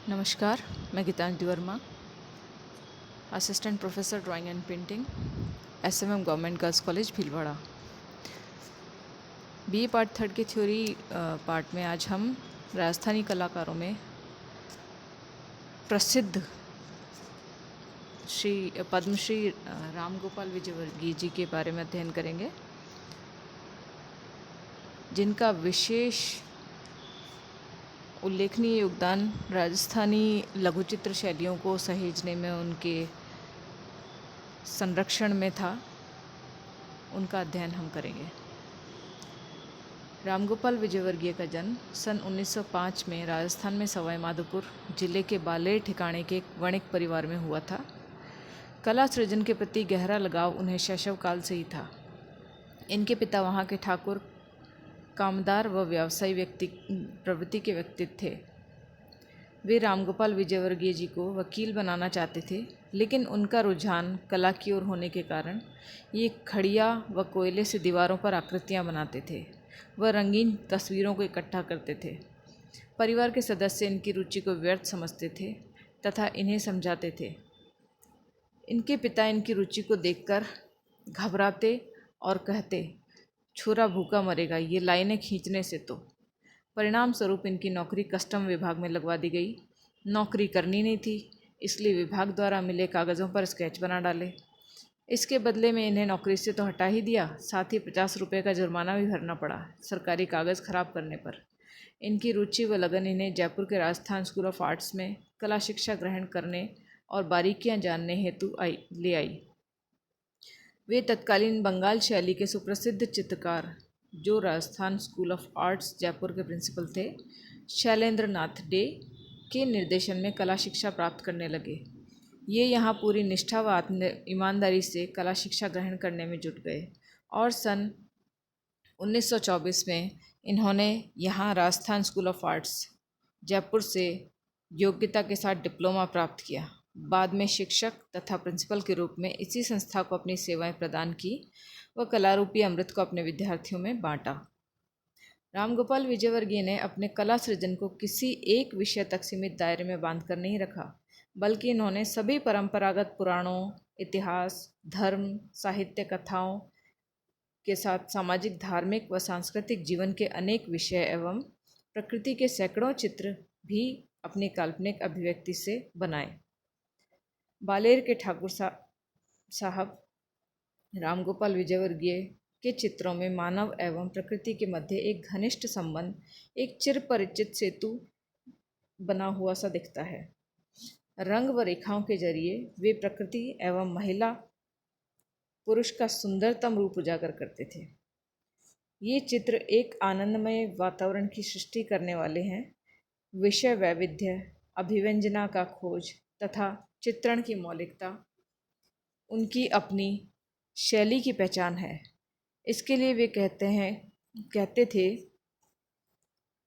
नमस्कार, मैं Geetanjali Verma, assistant professor drawing and painting, SMM government girls college Bhilwara. BA part third के theory part में आज हम राजस्थानी कलाकारों में प्रसिद्ध श्री पद्मश्री राम गोपाल विजयवर्गीय जी के बारे में अध्ययन करेंगे, जिनका विशेष उल्लेखनीय योगदान राजस्थानी लघुचित्र शैलियों को सहेजने में, उनके संरक्षण में था। उनका अध्ययन हम करेंगे। रामगोपाल विजयवर्गीय का जन्म सन 1905 में राजस्थान में सवाई माधोपुर जिले के बालेर ठिकाने के एक वणिक परिवार में हुआ था। कला सृजन के प्रति गहरा लगाव उन्हें शैशव काल से ही था। इनके पिता वहाँ के ठाकुर, कामदार व व्यवसायी प्रवृत्ति के व्यक्ति थे। वे रामगोपाल विजयवर्गीय जी को वकील बनाना चाहते थे, लेकिन उनका रुझान कला की ओर होने के कारण ये खड़िया व कोयले से दीवारों पर आकृतियाँ बनाते थे व रंगीन तस्वीरों को इकट्ठा करते थे। परिवार के सदस्य इनकी रुचि को व्यर्थ समझते थे तथा इन्हें समझाते थे। इनके पिता इनकी रुचि को देखकर घबराते और कहते, छोरा भूखा मरेगा ये लाइनें खींचने से। तो परिणाम स्वरूप इनकी नौकरी कस्टम विभाग में लगवा दी गई। नौकरी करनी नहीं थी, इसलिए विभाग द्वारा मिले कागज़ों पर स्केच बना डाले। इसके बदले में इन्हें नौकरी से तो हटा ही दिया, साथ ही 50 रुपये का जुर्माना भी भरना पड़ा सरकारी कागज़ खराब करने पर। इनकी रुचि व लगन इन्हें जयपुर के राजस्थान स्कूल ऑफ आर्ट्स में कला शिक्षा ग्रहण करने और बारीकियां जानने हेतु ले आई। वे तत्कालीन बंगाल शैली के सुप्रसिद्ध चित्रकार, जो Rajasthan school of arts Jaipur के प्रिंसिपल थे, शैलेंद्र नाथ डे के निर्देशन में कला शिक्षा प्राप्त करने लगे। ये यहाँ पूरी निष्ठा व ईमानदारी से कला शिक्षा ग्रहण करने में जुट गए और सन 1924 में इन्होंने यहाँ Rajasthan school of arts Jaipur से योग्यता के साथ डिप्लोमा प्राप्त किया। बाद में शिक्षक तथा प्रिंसिपल के रूप में इसी संस्था को अपनी सेवाएं प्रदान की व कलारूपी अमृत को अपने विद्यार्थियों में बांटा। रामगोपाल विजयवर्गीय ने अपने कला सृजन को किसी एक विषय तक सीमित दायरे में बांधकर नहीं रखा, बल्कि इन्होंने सभी परंपरागत पुराणों, इतिहास, धर्म, साहित्य, कथाओं के साथ सामाजिक, धार्मिक व सांस्कृतिक जीवन के अनेक विषय एवं प्रकृति के सैकड़ों चित्र भी अपनी काल्पनिक अभिव्यक्ति से बनाए। बालेर के ठाकुर साहब रामगोपाल विजयवर्गीय के चित्रों में मानव एवं प्रकृति के मध्य एक घनिष्ठ संबंध, एक चिरपरिचित सेतु बना हुआ सा दिखता है। रंग व रेखाओं के जरिए वे प्रकृति एवं महिला पुरुष का सुंदरतम रूप उजागर करते थे। ये चित्र एक आनंदमय वातावरण की सृष्टि करने वाले हैं। विषय वैविध्य, अभिव्यंजना का खोज तथा चित्रण की मौलिकता उनकी अपनी शैली की पहचान है। इसके लिए वे कहते थे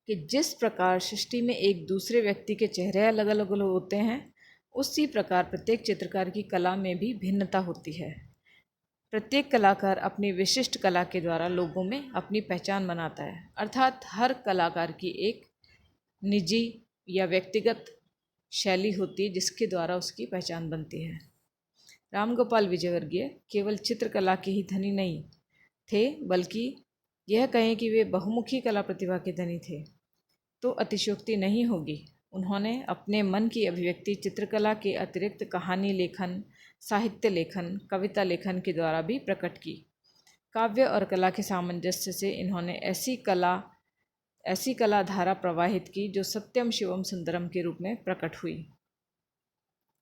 कि जिस प्रकार सृष्टि में एक दूसरे व्यक्ति के चेहरे अलग अलग होते हैं, उसी प्रकार प्रत्येक चित्रकार की कला में भी भिन्नता होती है। प्रत्येक कलाकार अपनी विशिष्ट कला के द्वारा लोगों में अपनी पहचान बनाता है, अर्थात हर कलाकार की एक निजी या व्यक्तिगत शैली होती है जिसके द्वारा उसकी पहचान बनती है। रामगोपाल विजयवर्गीय केवल चित्रकला के ही धनी नहीं थे, बल्कि यह कहें कि वे बहुमुखी कला प्रतिभा के धनी थे तो अतिशयोक्ति नहीं होगी। उन्होंने अपने मन की अभिव्यक्ति चित्रकला के अतिरिक्त कहानी लेखन, साहित्य लेखन, कविता लेखन के द्वारा भी प्रकट की। काव्य और कला के सामंजस्य से इन्होंने ऐसी कला धारा प्रवाहित की जो सत्यम शिवम सुंदरम के रूप में प्रकट हुई।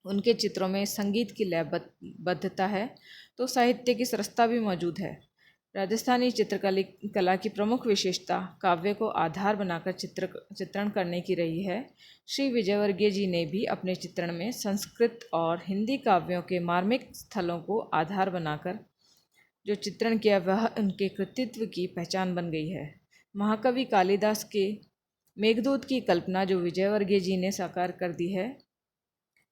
उनके चित्रों में संगीत की लयबद्धता है तो साहित्य की सरसता भी मौजूद है। राजस्थानी कला की प्रमुख विशेषता काव्य को आधार बनाकर चित्रण करने की रही है। श्री विजयवर्गीय जी ने भी अपने चित्रण में संस्कृत और हिंदी काव्यों के मार्मिक स्थलों को आधार बनाकर जो चित्रण किया, वह उनके कृतित्व की पहचान बन गई है। महाकवि कालिदास के मेघदूत की कल्पना जो विजयवर्गीय जी ने साकार कर दी है।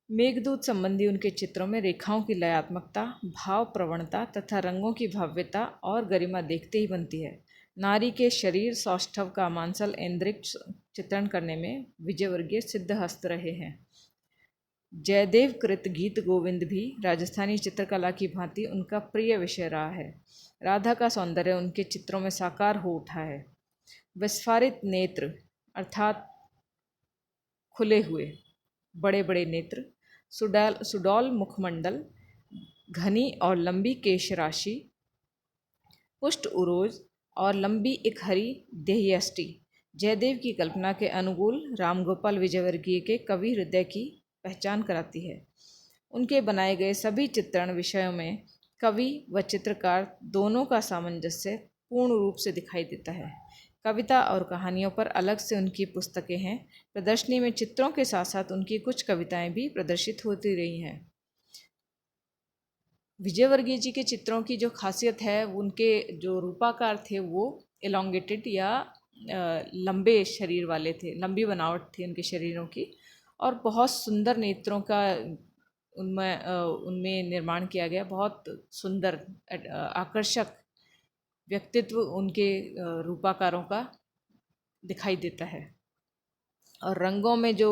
मेघदूत संबंधी उनके चित्रों में रेखाओं की लयात्मकता, भाव प्रवणता तथा रंगों की भव्यता और गरिमा देखते ही बनती है। नारी के शरीर सौष्ठव का मांसल ऐन्द्रिक चित्रण करने में विजयवर्गीय सिद्धहस्त रहे हैं। जयदेव कृत गीत गोविंद भी राजस्थानी चित्रकला की भांति उनका प्रिय विषय रहा है। राधा का सौंदर्य उनके चित्रों में साकार हो उठा है। विस्फारित नेत्र अर्थात खुले हुए बड़े बड़े नेत्र, सुडौल मुखमंडल, घनी और लंबी केश राशि, पुष्ट उरोज और लंबी एक हरी देहयष्टि जयदेव की कल्पना के अनुकूल रामगोपाल विजयवर्गीय के कवि हृदय की पहचान कराती है। उनके बनाए गए सभी चित्रण विषयों में कवि व चित्रकार दोनों का सामंजस्य पूर्ण रूप से दिखाई देता है। कविता और कहानियों पर अलग से उनकी पुस्तकें हैं। प्रदर्शनी में चित्रों के साथ साथ उनकी कुछ कविताएं भी प्रदर्शित होती रही हैं। विजयवर्गीय जी के चित्रों की जो खासियत है, उनके जो रूपाकार थे वो एलोंगेटेड या लंबे शरीर वाले थे, लंबी बनावट थी उनके शरीरों की, और बहुत सुंदर नेत्रों का उनमें निर्माण किया गया। बहुत सुंदर आकर्षक व्यक्तित्व उनके रूपाकारों का दिखाई देता है। और रंगों में जो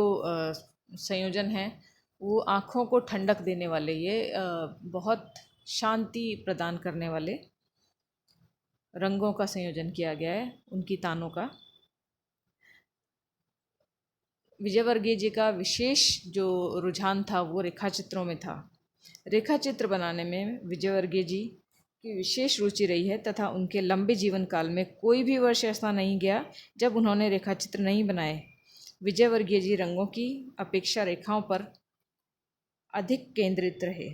संयोजन है वो आँखों को ठंडक देने वाले, ये बहुत शांति प्रदान करने वाले रंगों का संयोजन किया गया है उनकी तानों का। विजयवर्गीय जी का विशेष जो रुझान था वो रेखाचित्रों में था। रेखाचित्र बनाने में विजयवर्गीय जी की विशेष रुचि रही है तथा उनके लंबे जीवन काल में कोई भी वर्ष ऐसा नहीं गया जब उन्होंने रेखाचित्र नहीं बनाए। विजयवर्गीय जी रंगों की अपेक्षा रेखाओं पर अधिक केंद्रित रहे।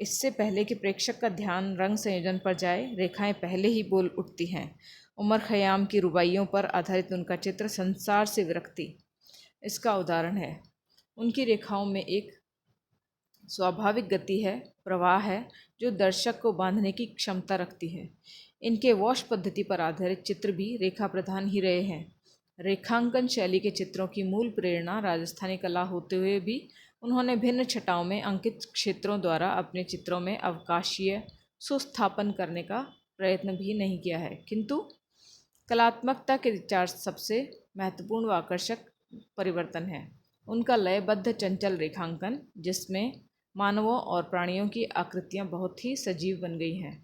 इससे पहले कि प्रेक्षक का ध्यान रंग संयोजन पर जाए, रेखाएं पहले ही बोल उठती हैं। उमर खयाम की रुबाइयों पर आधारित उनका चित्र संसार से विरक्ति इसका उदाहरण है। उनकी रेखाओं में एक स्वाभाविक गति है, प्रवाह है, जो दर्शक को बांधने की क्षमता रखती है। इनके वॉश पद्धति पर आधारित चित्र भी रेखा प्रधान ही रहे हैं। रेखांकन शैली के चित्रों की मूल प्रेरणा राजस्थानी कला होते हुए भी उन्होंने भिन्न छटाओं में अंकित क्षेत्रों द्वारा अपने चित्रों में अवकाशीय सुस्थापन करने का प्रयत्न भी नहीं किया है, किंतु कलात्मकता के विचार सबसे महत्वपूर्ण व आकर्षक परिवर्तन है उनका लयबद्ध चंचल रेखांकन, जिसमें मानवों और प्राणियों की आकृतियां बहुत ही सजीव बन गई हैं।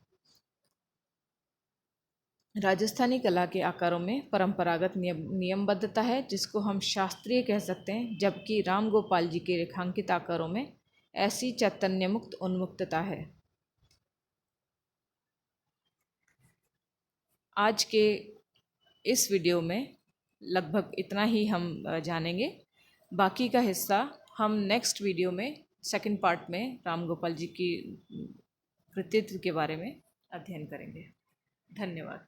राजस्थानी कला के आकारों में परंपरागत नियमबद्धता है, जिसको हम शास्त्रीय कह सकते हैं, जबकि राम गोपाल जी के रेखांकित आकारों में ऐसी चैतन्य मुक्त उन्मुक्तता है। आज के इस वीडियो में लगभग इतना ही हम जानेंगे। बाकी का हिस्सा हम नेक्स्ट वीडियो में सेकंड पार्ट में राम गोपाल जी की कृतित्व के बारे में अध्ययन करेंगे। धन्यवाद।